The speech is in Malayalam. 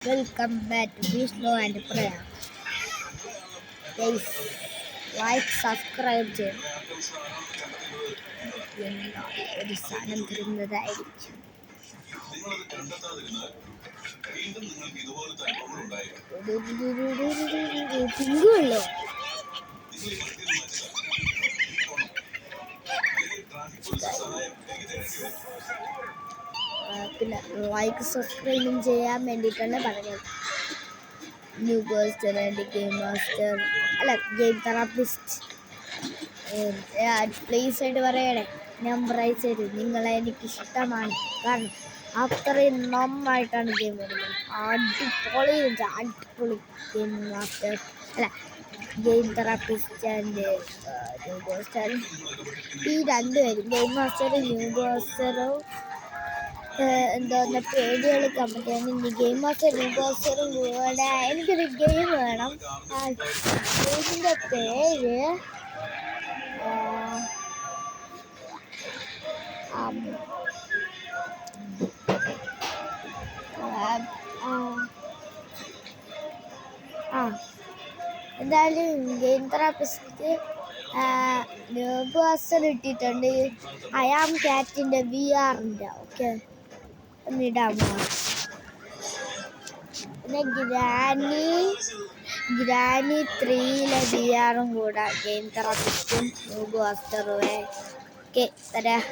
Welcome back to Vishnu and Prayer. Guys, like, subscribe ചെയ്യണം. ഒരു സാധനം തരുന്നതായിരിക്കും. പിങ്കുള്ളോ? പിന്നെ ലൈക്ക് സബ്സ്ക്രൈബും ചെയ്യാൻ വേണ്ടിയിട്ടാണ് പറഞ്ഞത്. New person and game master അല്ല ഗെയിം തെറാപ്പിസ്റ്റ് പ്ലീസ് ആയിട്ട് പറയണേ. ഞാൻ പ്രൈസ് തരും. നിങ്ങളെ എനിക്ക് ഇഷ്ടമാണ്. കാരണം അത്രയും നന്നായിട്ടാണ് ഗെയിം കളിക്കുന്നത്. അടിപൊളി ഗെയിം മാസ്റ്റർ അല്ല game therapist and new person. ഈ രണ്ടുപേരും ഗെയിം മാസ്റ്ററും ന്യൂ പേഴ്സറും എന്താ പേര് കളിക്കാൻ പറ്റുക. ഗെയിം മാസ്റ്റർ ന്യൂ പേഴ്സറും കൂടെ എനിക്കൊരു ഗെയിം വേണം. ആ ഗെയിമിൻ്റെ പേര് എന്തായാലും ഗെയിം തെറാപ്പിസ്റ്റ് ന്യൂ പേഴ്സൺ ഇട്ടിട്ടുണ്ട്. അയാം ക്യാറ്റിൻ്റെ VR-ൻ്റെ ഓക്കെ ഒന്നിടാമോ? പിന്നെ ഗ്രാനി 3-ലെ VR-ഉം കൂടെ ഗെയിം തെറാപ്പിസ്റ്റും ന്യൂ പേഴ്സറും ഓക്കെ തരാം.